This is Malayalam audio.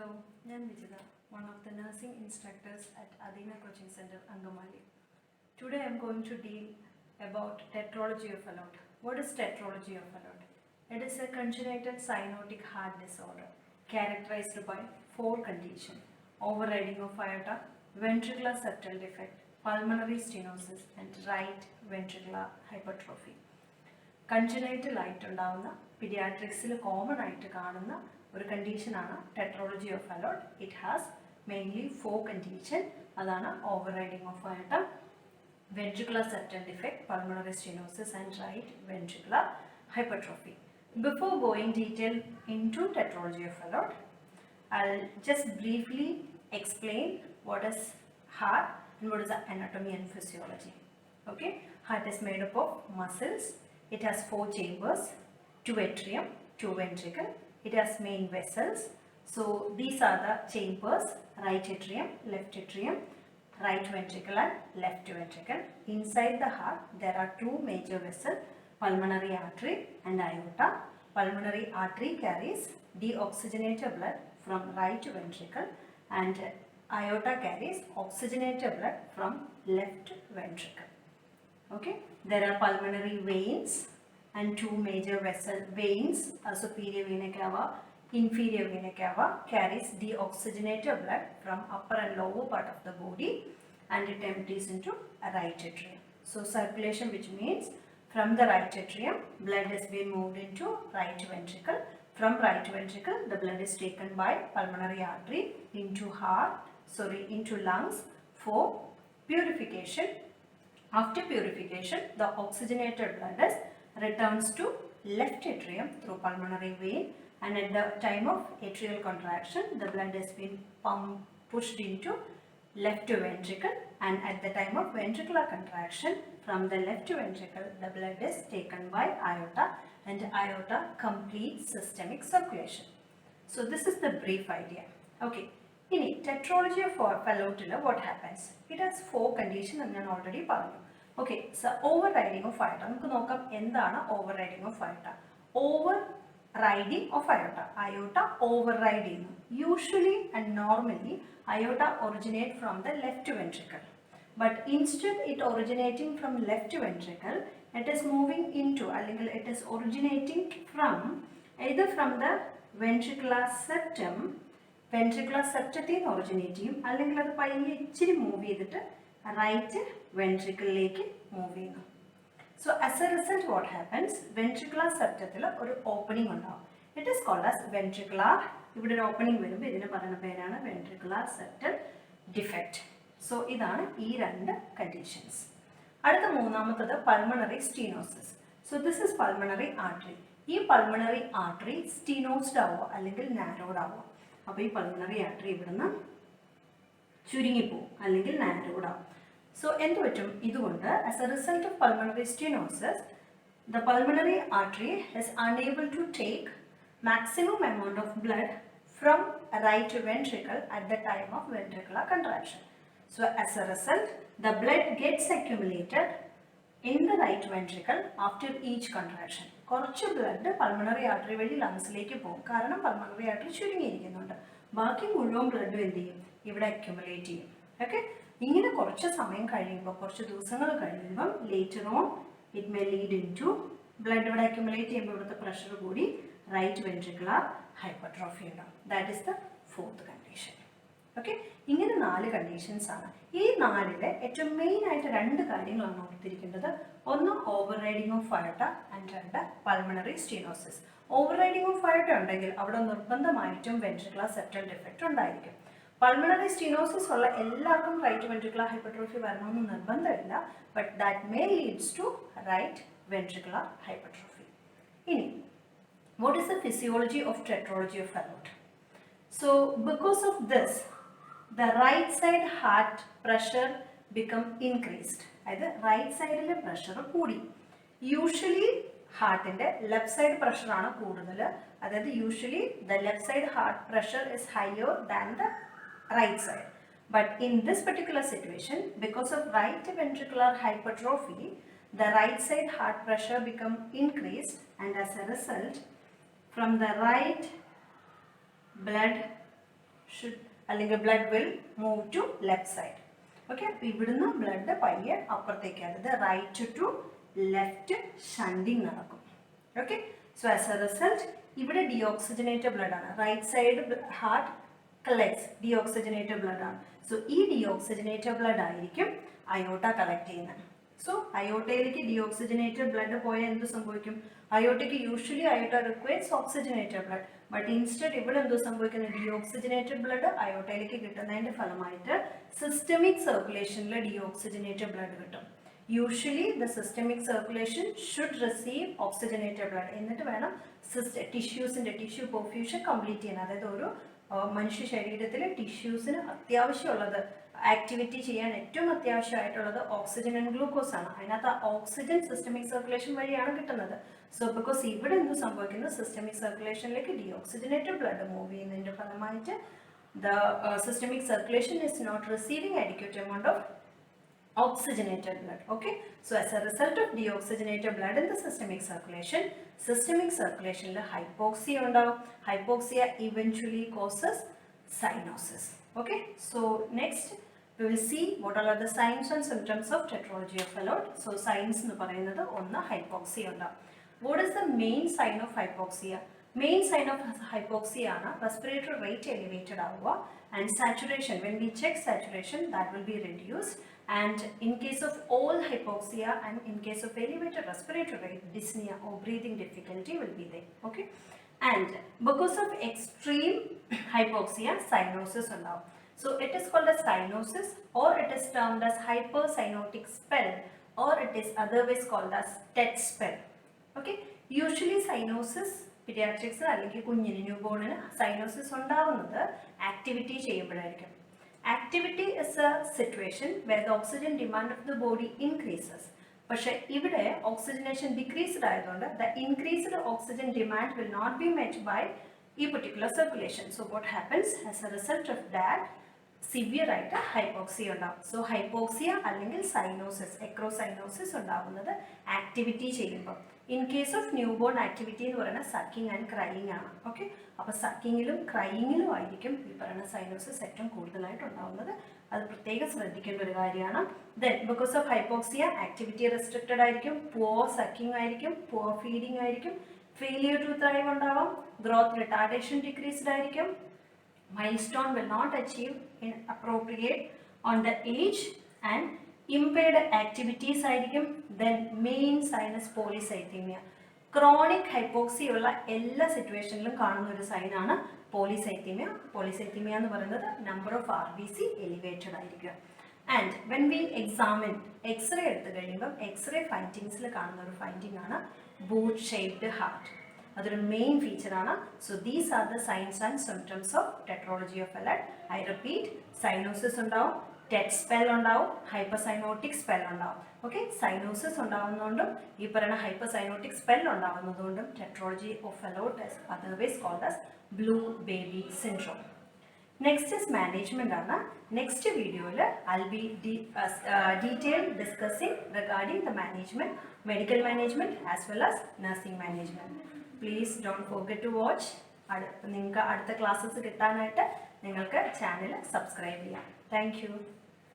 Hello, I am Vijita, one of the nursing instructors at Adina Coaching Center, Angamali. Today I am going to deal about tetralogy of Fallot. What is tetralogy of Fallot? It is a congenital cyanotic heart disorder characterized by four conditions: overriding of aorta, ventricular septal defect, pulmonary stenosis, and right ventricular hypertrophy. Congenital ആയിട്ടുണ്ടാകുന്ന പീഡിയാട്രിക്സിൽ കോമൺ ആയിട്ട് കാണുന്ന ഒരു കണ്ടീഷനാണ് tetralogy of Fallot. It has mainly four condition. അതാണ് overriding of aorta, ventricular septal defect, pulmonary stenosis and right ventricular hypertrophy. Before going detail into tetralogy of Fallot, I'll just briefly explain what is heart and what is the anatomy and physiology. Okay, heart is made up of muscles. It has four chambers, two atrium, two ventricle. It has main vessels. So these are the chambers: right atrium, left atrium, right ventricle and left ventricle. Inside the heart there are two major vessels: pulmonary artery and aorta. Pulmonary artery carries deoxygenated blood from right ventricle and aorta carries oxygenated blood from left ventricle. Okay, there are pulmonary veins and two major vessel veins, superior vena cava, inferior vena cava, carries deoxygenated blood from upper and lower part of the body and it empties into a right atrium. So circulation, which means from the right atrium blood has been moved into right ventricle. From right ventricle the blood is taken by pulmonary artery into lungs for purification. After purification, the oxygenated blood returns to left atrium through pulmonary vein, and at the time of atrial contraction, the blood has been pushed into left ventricle, and at the time of ventricular contraction, from the left ventricle, the blood is taken by aorta, and aorta completes systemic circulation. So this is the brief idea. Okay. ഇനി ടെട്രോളജി ഓഫ് ഫലോട്ടിൽ what happens? It has four condition എന്ന് ഞാൻ ഓൾറെഡി പറഞ്ഞു. Okay, so overriding of aorta. നമുക്ക് നോക്കാം എന്താണ് overriding of aorta. Overriding of aorta, aorta override ചെയ്യുന്നു. Usually and normally aorta originate from the left ventricle, but instead it originating from left ventricle, it is moving into, അല്ലെങ്കിൽ it is originating from either from the ventricular septum, ventricular സെപ്റ്റത്തിൽ നിന്ന് ഒറിജിനേറ്റ് ചെയ്യും, അല്ലെങ്കിൽ അത് പയ്യെ ഇച്ചിരി മൂവ് ചെയ്തിട്ട് റൈറ്റ് വെൻട്രിക്കിളിലേക്ക് മൂവ് ചെയ്യുന്നു. So as a result what happens, ventricular സെപ്റ്റത്തിൽ ഒരു ഓപ്പണിംഗ് ഉണ്ടാവും. It is called as ventricular. ഇവിടെ ഒരു ഓപ്പണിംഗ് വരുമ്പോൾ ഇതിന് പറയുന്ന പേരാണ് വെൻട്രിക്കുലർ സെപ്റ്റൽ ഡിഫെക്റ്റ്. സോ ഇതാണ് ഈ രണ്ട് കണ്ടീഷൻസ്. അടുത്ത മൂന്നാമത്തത് pulmonary stenosis. So this is pulmonary artery. ഈ പൾമണറി ആർട്ടറി സ്റ്റീനോസ്ഡ് ആവുക അല്ലെങ്കിൽ നാരോഡ് ആവുക. അപ്പോൾ ഈ പൾമണറി ആർട്ടറി ഇവിടുന്ന് ചുരുങ്ങിപ്പോവും അല്ലെങ്കിൽ നാരോഡ് ആവും. സോ എന്ത് പറ്റും ഇതുകൊണ്ട്? As a result of pulmonary stenosis, the pulmonary artery is unable to take maximum amount of blood from right ventricle at the time of ventricular contraction. So as a result, the blood gets accumulated in the right ventricle after each contraction. കുറച്ച് ബ്ലഡ് പൾമണറി ആർട്ടറി വഴി ലങ്സിലേക്ക് പോകും, കാരണം പൾമണറി ആർട്ടറി ചുരുങ്ങിയിരിക്കുന്നുണ്ട്. ബാക്കി മുഴുവൻ ബ്ലഡും എന്ത് ചെയ്യും? ഇവിടെ അക്യുമുലേറ്റ് ചെയ്യും. ഓക്കെ, ഇങ്ങനെ കുറച്ച് സമയം കഴിയുമ്പോൾ, കുറച്ച് ദിവസങ്ങൾ കഴിയുമ്പം later on it may lead in to blood ഇവിടെ അക്യുമുലേറ്റ് ചെയ്യുമ്പോൾ ഇവിടുത്തെ പ്രഷർ കൂടി റൈറ്റ് വെൻട്രിക്കുലർ ഹൈപ്പർട്രോഫി ഉണ്ടാവും. That is the fourth condition. Okay, ഇങ്ങനെ 4 കണ്ടീഷൻസ് ആണ്. ഈ 4-ലെ ഏറ്റവും മെയിൻ ആയിട്ട് 2 കാര്യങ്ങളാണ് ഓർത്തിരിക്കേണ്ടത്. ഒന്ന് overriding of aorta and 2 pulmonary stenosis. Overriding of aorta ഉണ്ടെങ്കിൽ അവിടെ നിർബന്ധമായിട്ടും വെൻട്രിക്കുലർ സെപ്റ്റൽ ഡിഫെക്റ്റ് ഉണ്ടായിരിക്കും. പൾമണറി സ്റ്റീനോസിസ് ഉള്ള എല്ലാവർക്കും റൈറ്റ് വെൻട്രിക്കുലർ ഹൈപ്പർട്രോഫി വരണമെന്ന് നിർബന്ധമില്ല, but that may leads to right ventricular hypertrophy. ഇനി what is the physiology of tetralogy of Fallot? So because of this, the right side heart pressure become increased. അതായത് റൈറ്റ് സൈഡിലെ പ്രഷർ കൂടി. യൂഷ്വലി ഹാർട്ടിൻ്റെ ലെഫ്റ്റ് സൈഡ് പ്രഷറാണ് കൂടുതൽ. അതായത് usually the left side heart pressure is higher than the right side. But in this particular situation, because of right ventricular hypertrophy, the right side heart pressure become increased, and as a result, from the right blood should അല്ലെങ്കിൽ blood will move to left side. Okay, അപ്പോൾ ഇവിടുന്ന് ബ്ലഡ് പയ്യെ അപ്പുറത്തേക്ക്, അതായത് റൈറ്റ് ടു ലെഫ്റ്റ് ഷണ്ടിങ് നടക്കും. Okay, so as a result ഇവിടെ ഡീഓക്സിജനേറ്റഡ് ബ്ലഡ് ആണ്, right side heart collects deoxygenated blood ആണ്. സോ ഈ ഡീഓക്സിജനേറ്റഡ് ബ്ലഡ് ആയിരിക്കും അയോട്ട കളക്ട് ചെയ്യുന്നത്. സോ അയോട്ടയിലേക്ക് ഡീഓക്സിജനേറ്റഡ് ബ്ലഡ് പോയാൽ എന്ത് സംഭവിക്കും? അയോട്ടയ്ക്ക് usually aorta requires oxygenated blood, but instead ഇവിടെ എന്തോ സംഭവിക്കുന്നത്? ഡീഓക്സിജനേറ്റഡ് ബ്ലഡ് അയോട്ടയിലേക്ക് കിട്ടുന്നതിന്റെ ഫലമായിട്ട് സിസ്റ്റമിക് സർക്കുലേഷനിൽ ഡീഓക്സിജനേറ്റഡ് ബ്ലഡ് കിട്ടും. Usually the systemic circulation should receive oxygenated blood, എന്നിട്ട് വേണം ടിഷ്യൂസിന്റെ ടിഷ്യൂ പെർഫ്യൂഷൻ കംപ്ലീറ്റ് ചെയ്യാൻ. അതായത് ഒരു മനുഷ്യ ശരീരത്തിലെ ടിഷ്യൂസിന് അത്യാവശ്യമുള്ളത്, ആക്ടിവിറ്റി ചെയ്യാൻ ഏറ്റവും അത്യാവശ്യമായിട്ടുള്ളത് ഓക്സിജൻ ആൻഡ് ഗ്ലൂക്കോസ് ആണ്. അതിനകത്ത് ഓക്സിജൻ സിസ്റ്റമിക് സർക്കുലേഷൻ വഴിയാണ് കിട്ടുന്നത്. സോ ബിക്കോസ് ഇവിടെ എന്ത് സംഭവിക്കുന്നത്? സിസ്റ്റമിക് സർക്കുലേഷനിലേക്ക് ഡീഓക്സിജനേറ്റഡ് ബ്ലഡ് മൂവ് ചെയ്യുന്നതിന്റെ ഫലമായിട്ട് the systemic circulation is not receiving adequate amount of oxygenated blood. Okay, so as a result of deoxygenated blood in the systemic circulation hypoxia ഉണ്ടാവും. Hypoxia eventually causes cyanosis. Okay, so next we will see what are the signs and symptoms of tetralogy of Fallot. So signs എന്ന് പറയുന്നത് ഒന്ന് hypoxia ഉണ്ടാവും. What is the main sign of hypoxia? Main sign of hypoxia ആണ് respiratory rate elevated ആവുക, and saturation, when we check saturation, that will be reduced. And in case of all hypoxia and in case of elevated respiratory rate, dyspnea or breathing difficulty will be there. Okay, and because of extreme hypoxia, cyanosis ഉണ്ടാവും. So it is called as cyanosis, or it is termed as hypercyanotic spell, or it is otherwise called as TET spell. Okay, usually cyanosis pediatrics അല്ലെങ്കിൽ കുഞ്ഞിന് ന്യൂബോണിന് സൈനോസിസ് ഉണ്ടാവുന്നത് activity ചെയ്യുമ്പോഴായിരിക്കും. Activity is a situation where the oxygen demand of the body increases. പക്ഷേ ഇവിടെ ഓക്സിജനേഷൻ ഡിക്രീസ്ഡ് ആയതുകൊണ്ട് the increased oxygen demand will not be met by ഈ particular circulation. So what happens as a result of that? Severe ആയിട്ട് ഹൈപ്പോക്സിയ ഉണ്ടാവും. സോ ഹൈപ്പോക്സിയ അല്ലെങ്കിൽ സൈനോസിസ്, എക്രോസൈനോസിസ് ഉണ്ടാവുന്നത് ആക്ടിവിറ്റി ചെയ്യുമ്പോൾ. In case of new born activity എന്ന് പറയുന്നത് സക്കിങ് ആൻഡ് ക്രൈയിങ് ആണ്. ഓക്കെ, അപ്പോൾ സക്കിങ്ങിലും ക്രൈയിങ്ങിലും ആയിരിക്കും ഈ പറയുന്ന സൈനോസിസ് ഏറ്റവും കൂടുതലായിട്ട് ഉണ്ടാവുന്നത്. അത് പ്രത്യേകം ശ്രദ്ധിക്കേണ്ട ഒരു കാര്യമാണ്. Then because of hypoxia activity restricted ആയിരിക്കും, പുവർ സക്കിങ് ആയിരിക്കും, പുവർ ഫീഡിങ് ആയിരിക്കും, ഫെയിലിയർ ടു ത്രൈവ് ഉണ്ടാവാം, ഗ്രോത്ത് റിട്ടാർഡേഷൻ ഡിക്രീസ്ഡ് ആയിരിക്കും, milestone will not achieve in appropriate on the age, and impaired activities ആയിരിക്കും. then main sign is polycythemia. chronic hypoxia ഉള്ള എല്ലാ സിറ്റുവേഷനിലും കാണുന്ന ഒരു സൈൻ ആണ് പോളിസൈത്തീമിയ. പോളിസൈത്തീമിയ എന്ന് പറയുന്നത് നമ്പർ ഓഫ് RBC എലിവേറ്റഡ് ആയിരിക്കുക. and when we examine X-ray എടുത്തു കഴിയുമ്പോൾ എക്സ്റേ ഫൈൻഡിങ്സിൽ കാണുന്ന ഒരു ഫൈൻഡിങ് ആണ് boot shaped heart. അതൊരു മെയിൻ ഫീച്ചറാണ്. So these are the signs and symptoms of tetralogy of Fallot. I repeat, cyanosis ഉണ്ടാവും, ടെറ്റ് സ്പെൽ ഉണ്ടാവും, ഹൈപ്പർസൈനോട്ടിക് സ്പെൽ ഉണ്ടാവും. ഓക്കെ, സൈനോസിസ് ഉണ്ടാവുന്നതുകൊണ്ടും ഈ പറയുന്ന ഹൈപ്പർസൈനോട്ടിക് സ്പെൽ ഉണ്ടാവുന്നതുകൊണ്ടും tetralogy of Fallot is otherwise called as blue baby syndrome. Next is management ആണ്. നെക്സ്റ്റ് വീഡിയോയിൽ I will be detail discussing regarding the management, medical management as well as nursing management. Please don't forget to watch. നിങ്ങൾക്ക് അടുത്ത ക്ലാസ്സസ് കിട്ടാനായിട്ട് നിങ്ങൾക്ക് ചാനൽ സബ്സ്ക്രൈബ് ചെയ്യാം. Thank you.